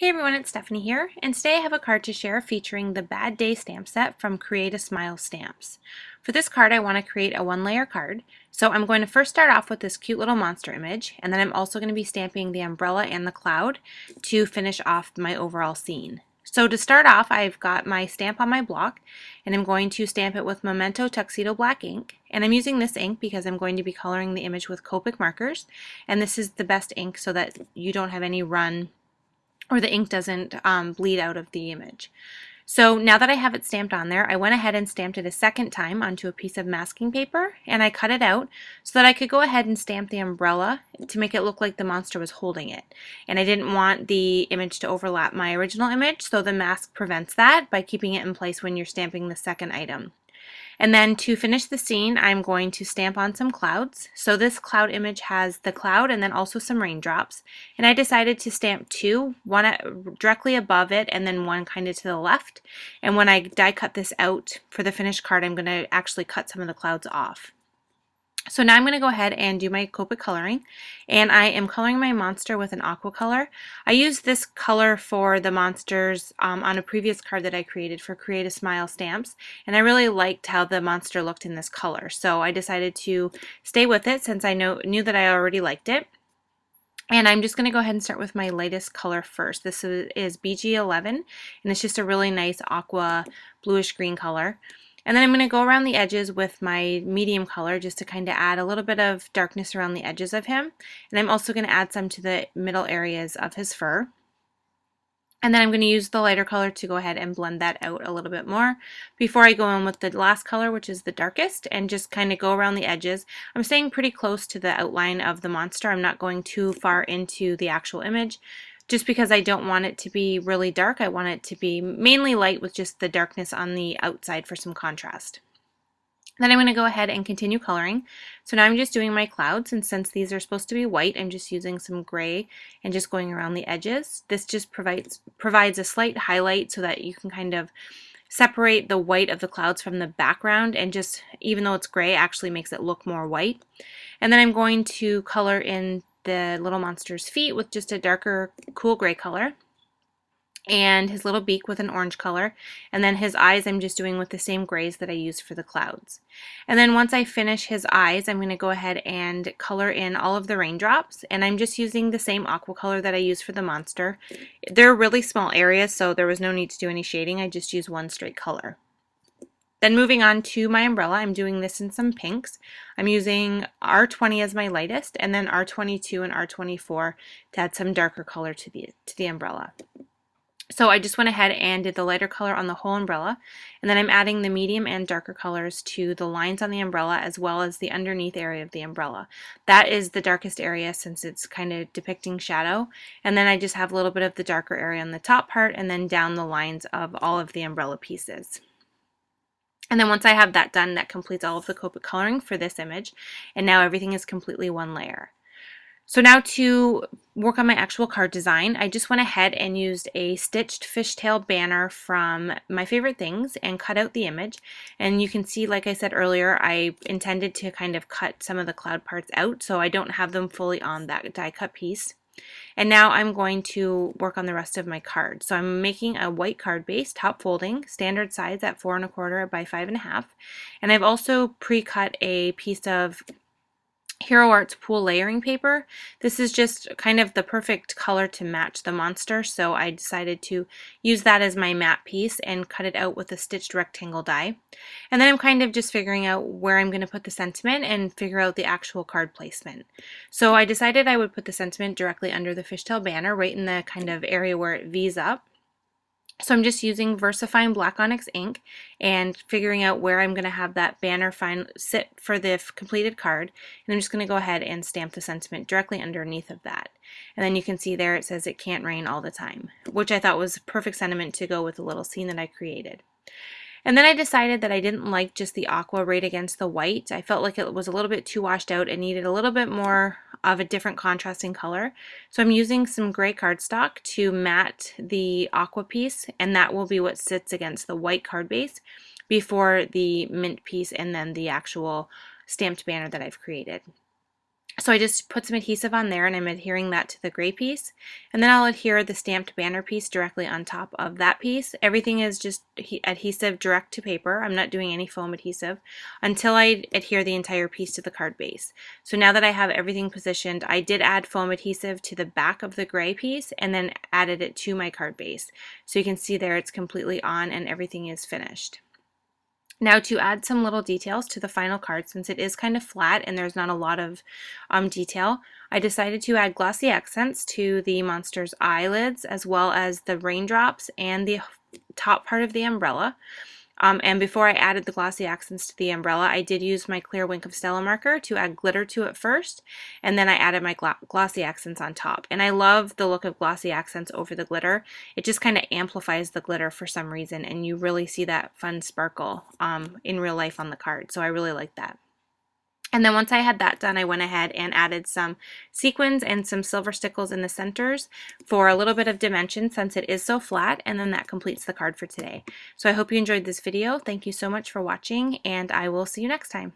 Hey everyone, it's Stephanie here, and today I have a card to share featuring the Bad Day stamp set from Create a Smile Stamps. For this card, I want to create a one-layer card, so I'm going to first start off with this cute little monster image, and then I'm also going to be stamping the umbrella and the cloud to finish off my overall scene. So to start off, I've got my stamp on my block, and I'm going to stamp it with Memento Tuxedo Black ink, and I'm using this ink because I'm going to be coloring the image with Copic markers, and this is the best ink so that you don't have any run or the ink doesn't bleed out of the image. So now that I have it stamped on there, I went ahead and stamped it a second time onto a piece of masking paper, and I cut it out so that I could go ahead and stamp the umbrella to make it look like the monster was holding it. And I didn't want the image to overlap my original image, so the mask prevents that by keeping it in place when you're stamping the second item. And then to finish the scene, I'm going to stamp on some clouds. So this cloud image has the cloud and then also some raindrops. And I decided to stamp two, one directly above it and then one kind of to the left. And when I die cut this out for the finished card, I'm going to actually cut some of the clouds off. So now I'm going to go ahead and do my Copic coloring, and I am coloring my monster with an aqua color. I used this color for the monsters on a previous card that I created for Create a Smile Stamps, and I really liked how the monster looked in this color, so I decided to stay with it since I knew that I already liked it. And I'm just going to go ahead and start with my lightest color first. This is BG11, and it's just a really nice aqua bluish green color. And then I'm going to go around the edges with my medium color just to kind of add a little bit of darkness around the edges of him. And I'm also going to add some to the middle areas of his fur. And then I'm going to use the lighter color to go ahead and blend that out a little bit more before I go in with the last color, which is the darkest, and just kind of go around the edges. I'm staying pretty close to the outline of the monster. I'm not going too far into the actual image, just because I don't want it to be really dark. I want it to be mainly light with just the darkness on the outside for some contrast. Then I'm going to go ahead and continue coloring. So now I'm just doing my clouds, and since these are supposed to be white, I'm just using some gray and just going around the edges. This just provides a slight highlight so that you can kind of separate the white of the clouds from the background, and just, even though it's gray, actually makes it look more white. And then I'm going to color in the little monster's feet with just a darker cool gray color, and his little beak with an orange color, and then his eyes I'm just doing with the same grays that I used for the clouds. And then once I finish his eyes, I'm going to go ahead and color in all of the raindrops, and I'm just using the same aqua color that I used for the monster. They're really small areas, so there was no need to do any shading. I just used one straight color. Then moving on to my umbrella, I'm doing this in some pinks. I'm using R20 as my lightest, and then R22 and R24 to add some darker color to the umbrella. So I just went ahead and did the lighter color on the whole umbrella, and then I'm adding the medium and darker colors to the lines on the umbrella as well as the underneath area of the umbrella. That is the darkest area since it's kind of depicting shadow, and then I just have a little bit of the darker area on the top part and then down the lines of all of the umbrella pieces. And then once I have that done, that completes all of the Copic coloring for this image, and now everything is completely one layer. So now to work on my actual card design, I just went ahead and used a stitched fishtail banner from My Favorite Things and cut out the image. And you can see, like I said earlier, I intended to kind of cut some of the cloud parts out, so I don't have them fully on that die cut piece. And now I'm going to work on the rest of my card. So I'm making a white card base, top folding, standard size at 4 1/4 by 5 1/2. And I've also pre-cut a piece of Hero Arts Pool layering paper. This is just kind of the perfect color to match the monster, so I decided to use that as my matte piece and cut it out with a stitched rectangle die. And then I'm kind of just figuring out where I'm going to put the sentiment and figure out the actual card placement. So I decided I would put the sentiment directly under the fishtail banner, right in the kind of area where it V's up. So I'm just using VersaFine Black Onyx ink and figuring out where I'm going to have that banner sit for the completed card. And I'm just going to go ahead and stamp the sentiment directly underneath of that. And then you can see there it says "It can't rain all the time," which I thought was perfect sentiment to go with the little scene that I created. And then I decided that I didn't like just the aqua right against the white. I felt like it was a little bit too washed out and needed a little bit more of a different contrasting color. So I'm using some gray cardstock to matte the aqua piece, and that will be what sits against the white card base before the mint piece and then the actual stamped banner that I've created. So I just put some adhesive on there and I'm adhering that to the gray piece. And then I'll adhere the stamped banner piece directly on top of that piece. Everything is just adhesive direct to paper. I'm not doing any foam adhesive until I adhere the entire piece to the card base. So now that I have everything positioned, I did add foam adhesive to the back of the gray piece and then added it to my card base. So you can see there it's completely on and everything is finished. Now to add some little details to the final card, since it is kind of flat and there's not a lot of detail, I decided to add glossy accents to the monster's eyelids as well as the raindrops and the top part of the umbrella. And before I added the glossy accents to the umbrella, I did use my clear Wink of Stella marker to add glitter to it first, and then I added my glossy accents on top. And I love the look of glossy accents over the glitter. It just kind of amplifies the glitter for some reason, and you really see that fun sparkle in real life on the card. So I really like that. And then once I had that done, I went ahead and added some sequins and some silver stickles in the centers for a little bit of dimension since it is so flat, and then that completes the card for today. So I hope you enjoyed this video. Thank you so much for watching, and I will see you next time.